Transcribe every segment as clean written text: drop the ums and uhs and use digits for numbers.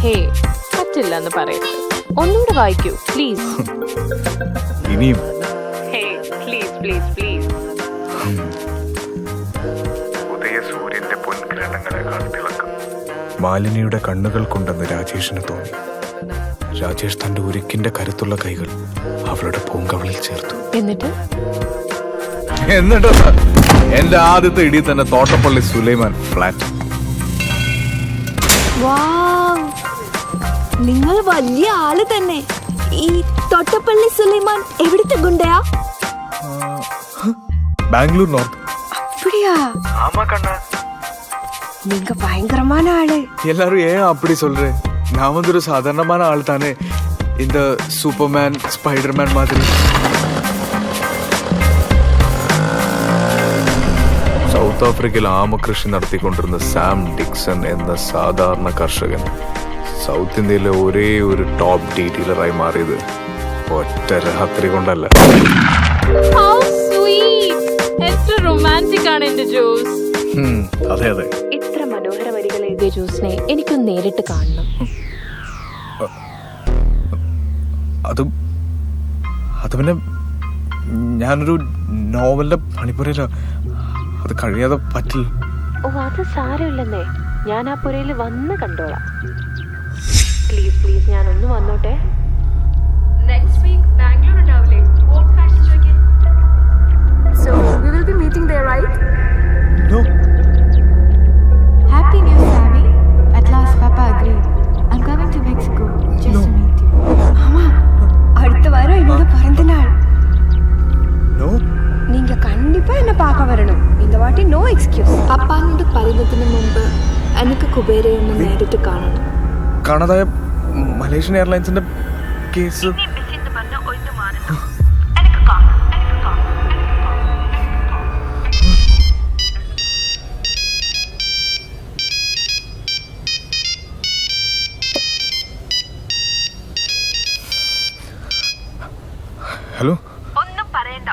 ഹേ, പറ്റില്ലെന്ന് പറയരുത്. ഒന്നുകൂടെ വായിക്കൂ പ്ലീസ്. ഇനിയും ഹേ പ്ലീസ് പ്ലീസ് പ്ലീസ്. ഉദയസൂര്യന്റെ പൊൻകിരണങ്ങളെക്കാൾ തിളക്കം മാലിനിയുടെ കണ്ണുകൾ കൊണ്ടെന്ന് രാജേഷിന് തോന്നി. രാജേഷ് തന്റെ ഉരുക്കിന്റെ കരുത്തുള്ള കൈകൾ അവളുടെ പൂങ്കവളിൽ ചേർത്തു. എന്നിട്ടോ എന്റെ ആദ്യത്തെ ഇടി തന്നെ തോട്ടപ്പള്ളി സുലൈമാൻ ഫ്ലാറ്റ്. നിങ്ങൾ വലിയ ആള് തന്നെ. ഈ തോട്ടപ്പള്ളി സുലൈമാൻ എവിടുത്തെ ഗുണ്ടയാ? ബാംഗ്ലൂർ നോർത്ത്. அப்படியா? நீங்க பயங்கரமான ஆளு. எல்லாரும் ஏன் அப்படி சொல்றேன்? நான் வந்து ஒரு சாதாரணமான ஆள் தானே. இந்த சூப்பர்மேன் ஸ்பைடர்மேன் மாதிரி. സൗത്ത് ആഫ്രിക്കയിൽ ആമകൃഷി നടത്തിക്കൊണ്ടിരുന്ന സാം ഡിക്സൺ എന്ന സാധാരണ കർഷകൻ സൗത്ത് ഇന്ത്യയിലെ ഒരേ ഒരു ടോപ്പ് ഡീറ്റെയിലറായി മാറിയത് ഒറ്റ രാത്രി കൊണ്ടല്ല. റൊമാൻറ്റിക് ആണ് എന്റെ ജോസ്. അതെ അതെ. ഇത്ര മനോഹര വരികൾ എഴുതിയ ജോസിനെ എനിക്കൊന്ന് നേരിട്ട് കാണണം. അത് പിന്നെ ഞാനൊരു നോവലിന്റെ പണിപ്പുരയില. അത് കഴിയാതെ പറ്റില്ല. ഓ അത് സാരമില്ലെന്നേ, ഞാൻ ആ പുരയിൽ വന്ന് കണ്ടോളാം. പ്ലീസ് പ്ലീസ് ഞാൻ ഒന്ന് വന്നോട്ടെ. Next week Bangalore ഉണ്ടാവില്ലേ? What fashion show? So we will be meeting there, right? No. Happy news, Sammy. At last Papa agreed. I'm coming to Mexico just to meet you. ஆமா, அடுத்த வாரம் என்னோட பிறந்த நாள். No. நீங்க கண்டிப்பா என்ன பார்க்க வரணும். இந்த வாட்டி நோ எக்ஸ்கியூஸ். അപ്പാനോട് പറയുന്നതിന് മുമ്പ് എനിക്ക് കുബേരയെ ഒന്ന് നേരിട്ട് കാണണം. കാണാതായ മലേഷ്യൻ എയർലൈൻസിന്റെ കേസ്. ഹലോ. ഒന്നും പറയണ്ട,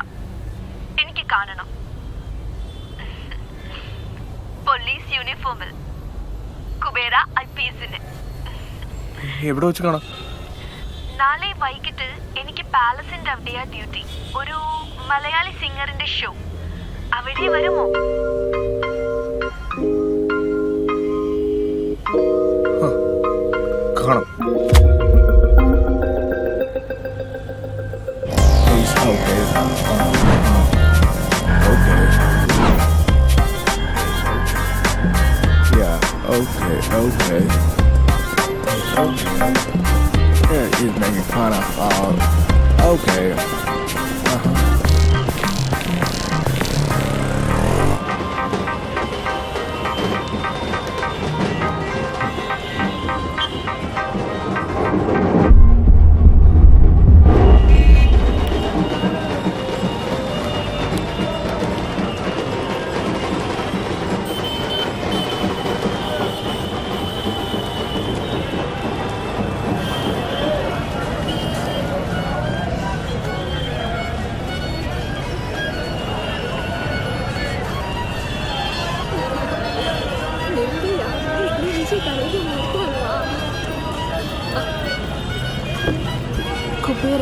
എനിക്ക് കാണണം. പോലീസ് യൂണിഫോമിൽ കുബേര IPS-ന്. എവിടെ വെച്ച് കാണാം? നാളെ വൈകിട്ട് എനിക്ക് പാലസിന്റെ അവിടെയാ ഡ്യൂട്ടി. ഒരു മലയാളി സിംഗറിന്റെ ഷോ. അവിടെ വരുമോ? കാണാം. Okay. Yeah, he's making fun of all. Okay. Kubera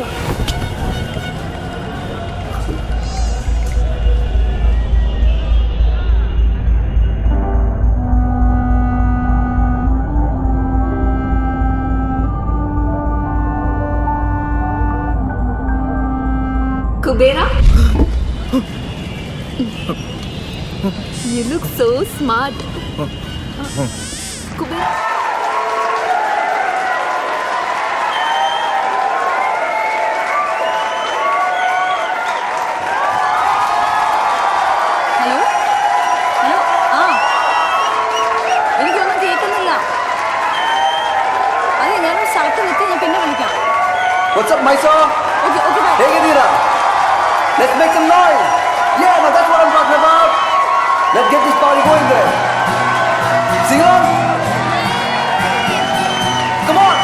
Kubera? You look so smart. Kubera. What's up, Mysore? Okay, bye. Hey, Gadira. Let's make some noise. Yeah, now that's what I'm talking about. Let's get this party going there. Sing along. Come on.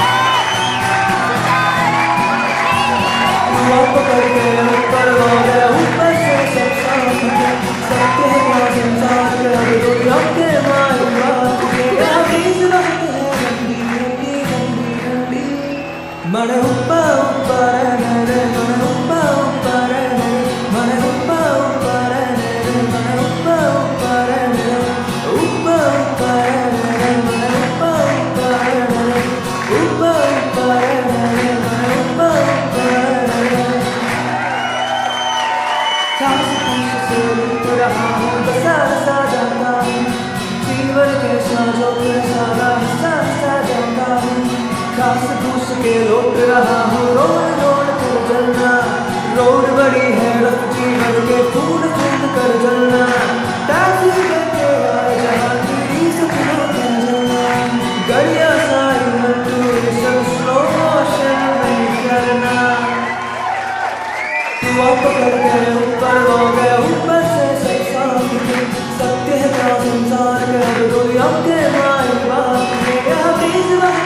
लौट रहा हूँ road road कर जलना road बड़ी है rough जीवन के फूल फूल कर जलना टैक्सी करके आए जहाँ तेरी सपनों का जलना गड़िया सारी मजदूर सब स्लो मोशन में करना तू आप करके ऊपर हो गया ऊपर से सब साथ के सत्य का संसार कर दुनिया के माई बाप के हबीज वक्त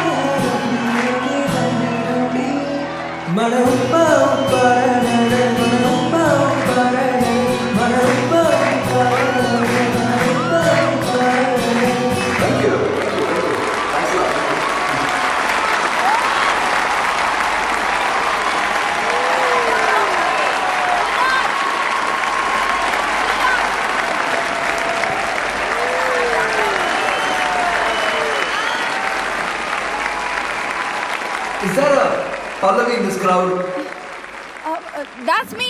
मन उप्पा उप्पा रे मन उप्पा उप्पा रे मन उप्पा उप्पा रे मन उप्पा उप्पा रे thank you thanks a lot Is there a Pallavi in this crowd? That's me.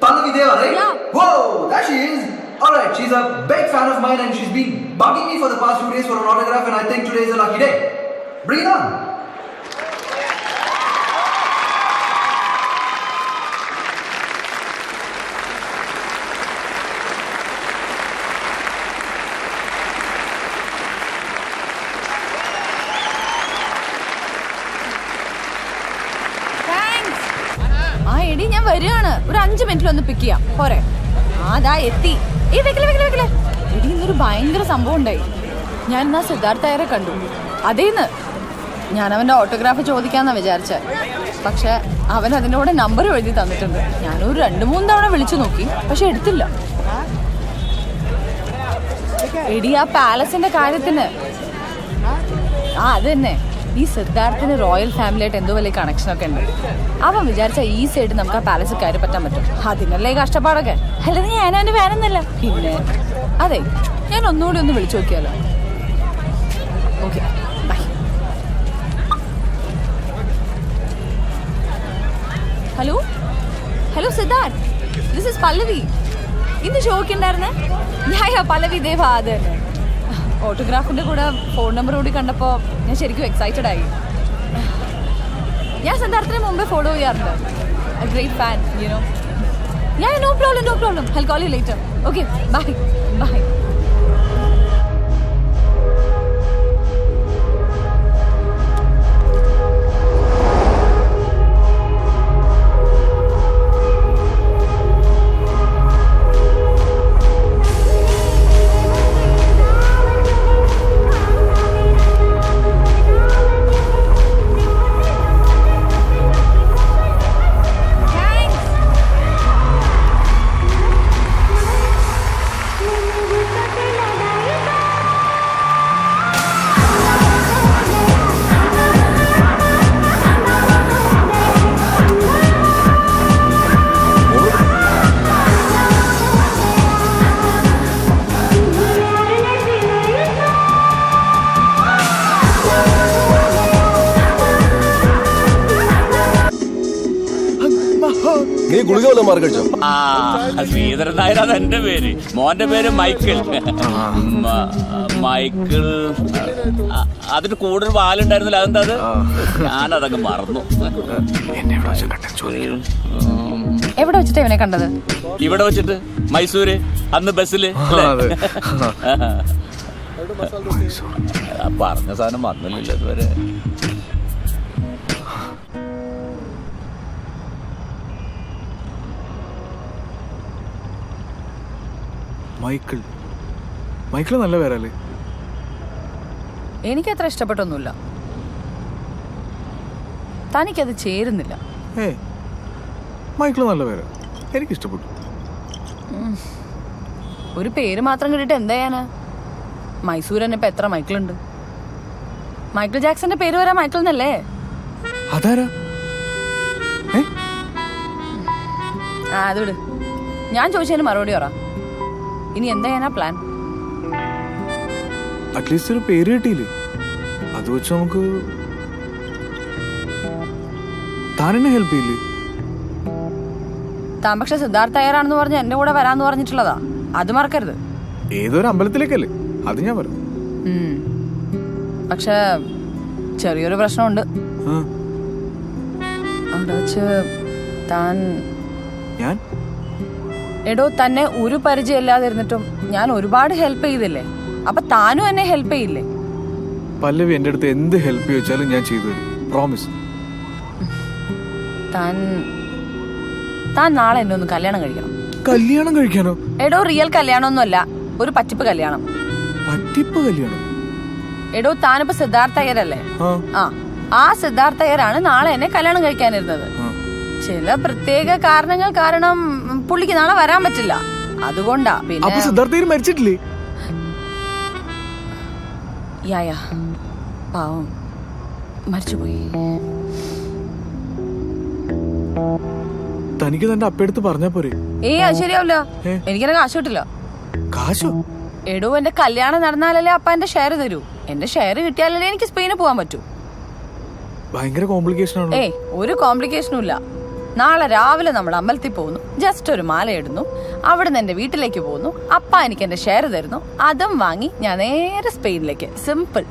Pallavi Deva, right? Yeah. Whoa, there she is. Alright, she's a big fan of mine and she's been bugging me for the past few days for an autograph and I think today is a lucky day. Bring it on. ആ എടി ഞാൻ വരികയാണ് ഒരു 5 മിനിറ്റിൽ ഒന്ന് പിക്ക് ചെയ്യാം പോരെ അതാ എത്തി വെക്കലേ എടി ഇന്നൊരു ഭയങ്കര സംഭവം ഉണ്ടായി ഞാൻ എന്നാ സിദ്ധാർത്ഥ അയ്യരെ കണ്ടു അതേന്ന് ഞാൻ അവൻ്റെ ഓട്ടോഗ്രാഫ് ചോദിക്കാന്നാ വിചാരിച്ചേ പക്ഷെ അവൻ അതിൻ്റെ കൂടെ നമ്പർ എഴുതി തന്നിട്ടുണ്ട് ഞാനൊരു 2-3 തവണ വിളിച്ചു നോക്കി പക്ഷെ എടുത്തില്ല എടി ആ പാലസിന്റെ കാര്യത്തിന് അത് തന്നെ ഈ സിദ്ധാർത്ഥിന് റോയൽ ഫാമിലിയായിട്ട് എന്തോ വലിയ കണക്ഷനൊക്കെ ഉണ്ട് അവൻ വിചാരിച്ച ഈ സൈഡ് നമുക്ക് ആ പാലസിൽ കയറി പറ്റാൻ പറ്റും അതിനല്ലേ കഷ്ടപ്പാടൊക്കെ അല്ലാതെ ഞാൻ അവൻ്റെ വേണമെന്നല്ല പിന്നെ അതെ ഞാൻ ഒന്നുകൂടി ഒന്ന് വിളിച്ചു നോക്കിയാലോ okay bye hello Siddharth this is Pallavi ഇന്ന് ഷോക്ക് ഉണ്ടായിരുന്നേ ഞാൻ പല്ലവി ദേവ അത് തന്നെ ഓട്ടോഗ്രാഫിൻ്റെ കൂടെ ഫോൺ നമ്പർ കൂടി കണ്ടപ്പോൾ ഞാൻ ശരിക്കും എക്സൈറ്റഡ് ആയി ഞാൻ സിദ്ധാർത്ഥിനെ മുമ്പേ ഫോളോ ചെയ്യാറുണ്ട് great fan you know no problem I call you later okay bye നീ ഗുളിക വല്ലതും മാറി കഴിച്ചോ? ശ്രീധരൻ നായരാണ് എന്റെ പേര്. മോന്റെ പേര് മൈക്കിൾ. മൈക്കിൾ അതിന് കൂടുതൽ പാലുണ്ടായിരുന്നില്ല. അതെന്താ അത്? ഞാനതങ്ങ് മറന്നു. എവിടെ വെച്ചിട്ട് ഇവനെ കണ്ടത്? ഇവിടെ വെച്ചിട്ട് മൈസൂര് അന്ന് ബസ്സില്. പറഞ്ഞ സാധനം വന്നില്ല ഇതുവരെ. മൈക്കിൾ നല്ല പേരല്ലേ? എനിക്കത്ര ഇഷ്ടപ്പെട്ടൊന്നുമില്ല. തനിക്കത് ചേരുന്നില്ല. മൈക്കിൾ നല്ല പേരാ, എനിക്കിഷ്ടപ്പെട്ടു. ഒരു പേര് മാത്രം കിട്ടിയിട്ട് എന്താ ചെയ്യാനാ? മൈസൂർ തന്നെ ഇപ്പൊ എത്ര മൈക്കിളുണ്ട്? മൈക്കിൾ ജാക്സന്റെ പേര് വരാ മൈക്കിൾ എന്നല്ലേ? അതാരാ? ആ അത് വിട്. ഞാൻ ചോദിച്ചതിന് മറുപടി പറ. ഇനി എന്താ ചെയ്യാനാ പ്ലാൻ? അറ്റ്ലീസ്റ്റ് ഒരു പേര് കിട്ടിയില്ലേ? അത് വെച്ച് നമുക്ക് താനെന്നെ ഹെൽപ്പ് ചെയ്യില്ലേ? താൻ പക്ഷെ സിദ്ധാർത്ഥ അയ്യറാണെന്ന് പറഞ്ഞ് എന്റെ കൂടെ വരാന്ന് പറഞ്ഞിട്ടുള്ളതാ, അത് മറക്കരുത്. ഏതൊരു അമ്പലത്തിലേക്കല്ലേ, അത് ഞാൻ പറയാം. പക്ഷെ ചെറിയൊരു പ്രശ്നമുണ്ട്. അവിടെ വെച്ച് താൻ ഞാൻ എടോ തന്നെ ഒരു പരിചയം ഇല്ലാതിരുന്നിട്ടും ഞാൻ ഒരുപാട് ഹെൽപ്പ് ചെയ്തില്ലേ, അപ്പൊ താനും എന്നെ ഹെൽപ്പ് ചെയ്യില്ലേ? പല്ലവി എന്റെ അടുത്ത് എന്ത് ഹെൽപ്പ് ചോദിച്ചാലും ഞാൻ ചെയ്തു തരും, പ്രോമിസ്. താൻ നാളെ എന്നെ ഒന്ന് കല്യാണം കഴിക്കണം. കല്യാണം കഴിക്കാനോ? എടോ റിയൽ കല്യാണമൊന്നുമല്ല, ഒരു പറ്റിപ്പ് കല്യാണം. പറ്റിപ്പ് കല്യാണം? എടോ താനിപ്പോ സിദ്ധാർത്ഥ അയ്യരല്ലേ? ആ സിദ്ധാർത്ഥ അയ്യരാണ് നാളെ എന്നെ കല്യാണം കഴിക്കാനിരുന്നത്. ചില പ്രത്യേക കാരണങ്ങൾ കാരണം പുള്ളിക്ക് നാളെ വരാൻ പറ്റില്ല, അതുകൊണ്ടാ. പിന്നെ സിദ്ധാർത്ഥ മരിച്ചിട്ടില്ലേ? യാ പാവം മരിച്ചുപോയി. തനിക്ക് തന്റെ അപ്പടുത്ത് പറഞ്ഞാ പോരെ? അത് ശരിയാവില്ല, എനിക്കെന്നെ കാശ് കിട്ടില്ല. കാശോ? എടോ എന്റെ കല്യാണം നടന്നാലല്ലേ അപ്പ എന്റെ ഷെയർ തരൂ. എന്റെ ഷെയർ കിട്ടിയാലല്ലേ എനിക്ക് സ്പെയിന് പോവാൻ പറ്റൂ. ഭയങ്കര കോംപ്ലിക്കേഷൻ ആണ്. ഒരു കോംപ്ലിക്കേഷനും ഇല്ല. നാളെ രാവിലെ നമ്മൾ അമ്പലത്തിൽ പോകുന്നു, ജസ്റ്റ് ഒരു മാല ഇടുന്നു, അവിടുന്ന് എന്റെ വീട്ടിലേക്ക് പോകുന്നു, അപ്പ എനിക്ക് എന്റെ ഷെയർ തരുന്നു, അതും വാങ്ങി ഞാൻ നേരെ സ്പെയിനിലേക്ക്. സിമ്പിൾ.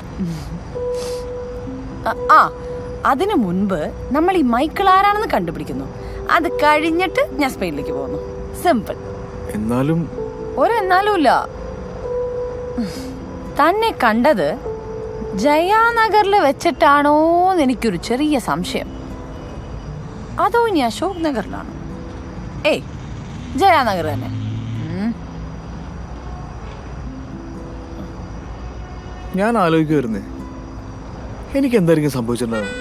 അതിനു മുൻപ് നമ്മൾ ഈ മൈക്കിൾ ആരാണെന്ന് കണ്ടുപിടിക്കുന്നു, അത് കഴിഞ്ഞിട്ട് ഞാൻ സ്പെയിനിലേക്ക് പോകുന്നു. സിമ്പിൾ. എന്നാലും എന്നാലും ഇല്ല. തന്നെ കണ്ടത് ജയാനഗറിൽ വെച്ചിട്ടാണോന്ന് എനിക്കൊരു ചെറിയ സംശയം. അതോ ഇനി അശോക് നഗറിലാണ്? ജയാനഗർ തന്നെ. ഞാൻ ആലോചിക്കുവായിരുന്നേ, എനിക്ക് എന്തായിരിക്കും സംഭവിച്ചിട്ടുണ്ടാകും.